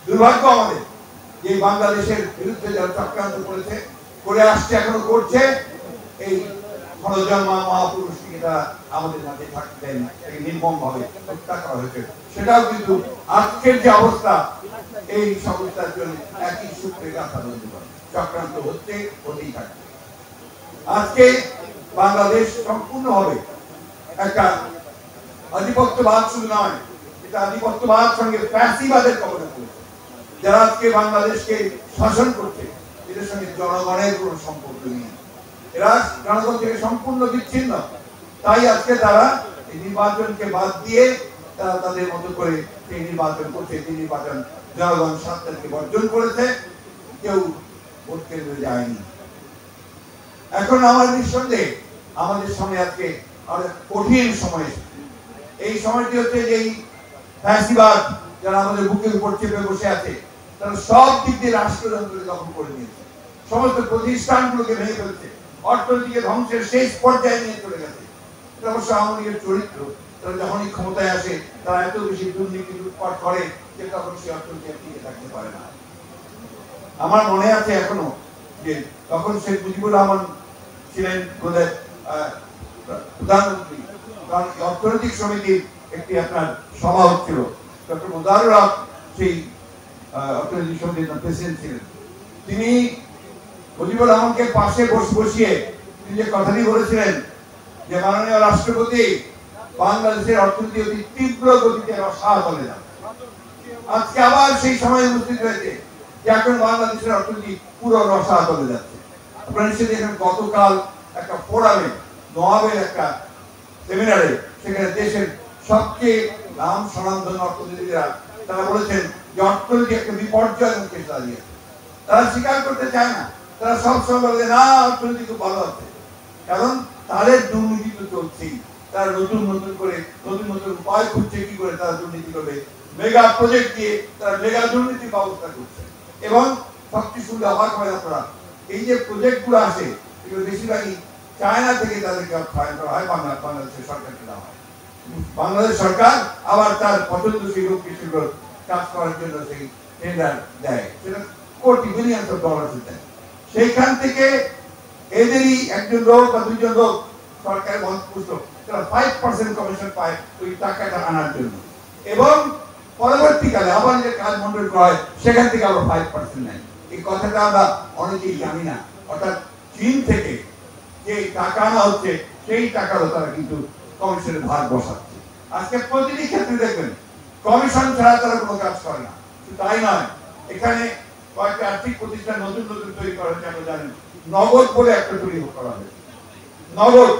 দুর্ভাগ্য আমাদের যে বাংলাদেশের বিরুদ্ধে যারা চক্রান্ত করেছে, করে আসছে, এখনো করছে, এই খরজন্মা মহাপুরুষকে তারা আমাদের মাঝে থাকতে দেয় না, নির্মম ভাবে হত্যা করা হয়েছে। সেটাও কিন্তু আজকের যে অবস্থা, এই সমস্যার জন্য একই সূত্রে গাথা বলতে পারে, চক্রান্ত হচ্ছে, হতেই থাকে। আজকে বাংলাদেশ সম্পূর্ণভাবে একটা আধিপত্যবাদ শুধু নয়, এটা আধিপত্যবাদ সঙ্গে ফ্যাসিবাদের কবলে পড়েছে। যারা আজকে বাংলাদেশকে শাসন করছে, এদের সঙ্গে জনগণের কোনো সম্পর্ক নেই, এরা জনগণ থেকে সম্পূর্ণ বিচ্ছিন্ন। তাই আজকে তারা এই নির্বাচনকে বাদ দিয়ে তারা তাদের মতো করে সেই নির্বাচন করছে। সেই নির্বাচন জনগণ 7 তারিখে বর্জন করেছে, কেউ ভোট কেন্দ্রে যায়নি। এখন আমার নিঃসন্দেহে আমাদের সামনে আজকে আরো কঠিন সময় এসেছে। এই সময়টি হচ্ছে যে এই ফ্যাসিবাদ যারা আমাদের বুকের উপর চেপে বসে আছে, তারা সব দিক দিয়ে রাষ্ট্রযন্ত্রকে দখল করে নিয়েছে, সমস্ত প্রতিষ্ঠানগুলোকে ভেঙে ফেলছে, অর্থনীতিকে ধ্বংসের শেষ পর্যায়ে নিয়ে চলে গেছে। এটা অবশ্য আওয়ামী লীগের চরিত্র। তারা যখনই ক্ষমতায় আসে, তারা এত বেশি দুর্নীতি লুটপাট করে যে তখন সে অর্থনীতি টিকে থাকতে পারে না। আমার মনে আছে এখনো যে তখন শেখ মুজিবুর রহমান ছিলেন প্রধানমন্ত্রী, কারণ অর্থনৈতিক সমিতির একটি আপনার সভা হচ্ছিল, ডক্টর মোজারুল হক সেই অর্থনৈতিক সমিতির প্রেসিডেন্ট ছিলেন। তিনি মুজিবুর রহমানকে পাশে বসিয়ে তিনি যে কথাটি বলেছিলেন যে মাননীয় রাষ্ট্রপতি, বাংলাদেশের অর্থনীতি অতি তীব্র গতিতে রসাতলে যাচ্ছে। আজকে আবার সেই সময় উপস্থিত হয়েছে যে এখন বাংলাদেশের অর্থনীতি পুরো রসাতলে যাচ্ছে। আপনারা নিশ্চয়ই দেখেন গতকাল একটা ফোরামে, নোয়াবের একটা সেমিনারে, সেখানে দেশের সবচেয়ে নাম স্বনামধন্য অর্থনীতিবিদরা তারা বলেছেন যে অর্থনীতি একটা বিপর্যয়ের মুখে দাঁড়িয়েছে। তারা স্বীকার করতে চায় না, তারা সবসময় বলে না অর্থনীতি খুব ভালো আছে, কারণ তাদের দুর্নীতি তো চলছেই। তারা নতুন নতুন করে নতুন নতুন উপায় খুঁজছে কি করে তারা দুর্নীতি করবে, মেগা প্রজেক্ট দিয়ে তারা মেগা দুর্নীতির ব্যবস্থা করছে। এবং সবচেয়ে শুনলে অবাক হয় আপনারা, এই যে প্রজেক্ট গুলো আসে এগুলো বেশিরভাগই চায়না থেকে তাদেরকে অর্থায়ন করা হয়, বাংলাদেশের সরকারকে দেওয়া হয়। বাংলাদেশ সরকার আবার তার পছন্দসই লোককে সেগুলো কাজ করার জন্য সেই টেন্ডার দেয়, সেটা কোটি বিলিয়ন ডলার দেয়। সেইখান থেকে এদেরই একজন লোক বা দুইজন লোক সরকারের মন্ত্রী, তারা 5% কমিশন পায় ওই টাকাটা আনার জন্য, এবং পরবর্তীকালে আবার যে কাজ মন্ডল করা হয় সেখান থেকে আবার 5% নেয়। এই কথাটা আমরা অনেকেই জানি না। অর্থাৎ চীন থেকে যে টাকা আনা হচ্ছে সেই টাকারও তারা কিন্তু কমিশনের ভাগ বসাচ্ছে। আজকে প্রতিটি ক্ষেত্রে দেখবেন কমিশন ছাড়া তারা কোনো কাজ করে না। তাই নয়, এখানে কয়েকটা আর্থিক প্রতিষ্ঠান নতুন নতুন তৈরি করা হয়েছে। আমরা জানেন নগদ বলে একটা তৈরি করা হয়েছে, নগদ।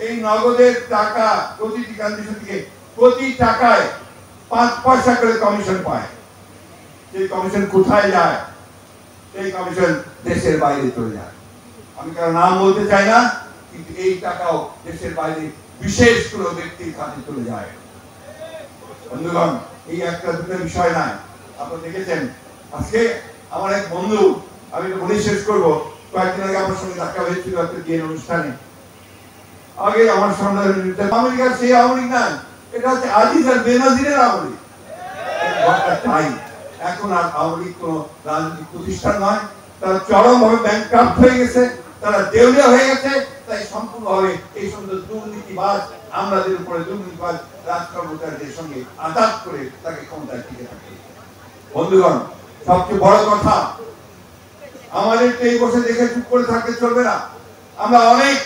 এই নগদের টাকা প্রতিটি কন্ডিশন থেকে প্রতি টাকায় 5 পয়সা করে কমিশন পায়। সেই কমিশন কোথায় যায়? সেই কমিশন দেশের বাইরে চলে যায়। আমি কারো নাম বলতে চাই না, কিন্তু এই টাকাও দেশের বাইরে বিশেষ কোনো ব্যক্তির কাছে চলে যায়। বন্ধুগণ, এই একটা দুটো বিষয় নয়। আপনারা দেখেছেন আজকে আমার এক বন্ধু, আমি তো বলে শেষ করবো, কয়েকদিন আগে আমার সঙ্গে দেখা হয়েছিল একটা বিয়ের অনুষ্ঠানে। আগে আমার সামনে আমেরিকার সেই আওয়ামী লীগ না, এটা হচ্ছে আজিজ আর বেনাজিরের আওয়ামী লীগ। তাই এখন আর আওয়ামী লীগ কোন রাজনৈতিক প্রতিষ্ঠান নয়, তারা চরমভাবে ব্যাংকরাপ্ট হয়ে গেছে, তারা দেউলিয়া হয়ে গেছে। তাই সম্পূর্ণভাবে এই সমস্ত দুর্নীতিবাজ, আমাদের উপরে দুর্নীতিবাজ রাজকর্মচারীদের সঙ্গে আঘাত করে তাকে ক্ষমতায় টিকে থাকে। বন্ধুগণ, সবচেয়ে বড় কথা, আমাদের এই বসে দেখে চুপ করে থাকতে চলবে না। আমরা অনেক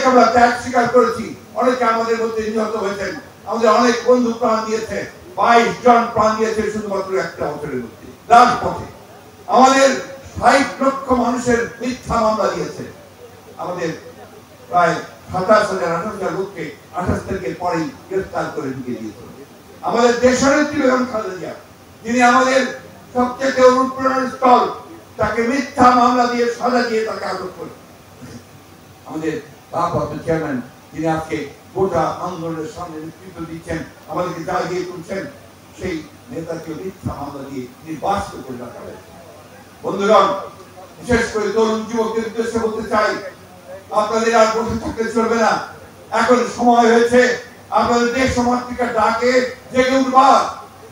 আমরা ত্যাগ স্বীকার করেছি, অনেকে আমাদের মধ্যে নিহত হয়েছেন, আমাদের অনেক বন্ধু প্রাণ দিয়েছে, 22 জন প্রাণ দিয়েছে শুধুমাত্র একটা বছরের মধ্যে রাজপথে। আমাদের 60 লক্ষ মানুষের মিথ্যা মামলা দিয়েছে, আমাদের প্রায় 27,000-28,000 লোককে 28 তারিখের পরেই গ্রেফতার করে ঢুকিয়ে দিয়েছে। আমাদের দেশনেত্রী বেগম খালেদা জিয়া, যিনি আমাদের সবচেয়ে অনুপ্রেরণার স্থল, তাকে মিথ্যা মামলা দিয়ে সাজা দিয়ে তাকে আটক করে। আমাদের ভারপ্রাপ্ত চেয়ারম্যান, যিনি আজকে গোটা আন্দোলনের সামনে নেতৃত্ব দিচ্ছেন, আমাদেরকে জাগিয়ে তুলছেন, সেই নেতাকে মিথ্যা মামলা দিয়ে নির্বাসিত করে রাখা হয়েছে। বন্ধুগণ, বিশেষ করে তরুণ যুবকদের উদ্দেশ্যে বলতে চাই, আপনাদের আর বসে থাকতে চলবে না। এখন সময় হয়েছে আপনাদের দেশ সমাজকে ডাকে জেগে উঠবার।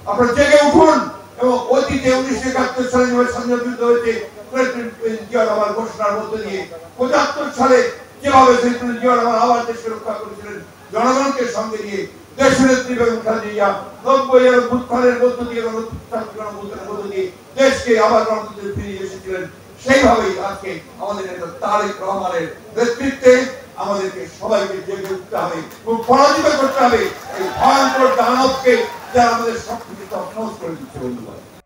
আপনারা জেগে উঠুন এবং যে 1971 সালে যেভাবে স্বাধীনতা যুদ্ধ হয়েছে জিয়া রহমান ঘোষণার মধ্যে দিয়ে, 75 সালে যেভাবে জিয়া রহমান আবার দেশকে রক্ষা করেছিলেন জনগণকে সঙ্গে নিয়ে, দেশনেত্রী বেগম খালেদা জিয়া 90-এর উত্থানের মধ্য দিয়ে গণঅভ্যুত্থানের মধ্য দিয়ে দেশকে আবার গণতন্ত্রে ফিরিয়ে এসেছিলেন। সেইভাবেই আজকে আমাদের নেতা তারেক রহমানের নেতৃত্বে আমাদেরকে সবাইকে জেগে উঠতে হবে এবং পরাজিত করতে হবে এই ভয়ঙ্কর দানবকে, যারা আমাদের সবকিছু নষ্ট করে দিচ্ছে বন্ধুরা।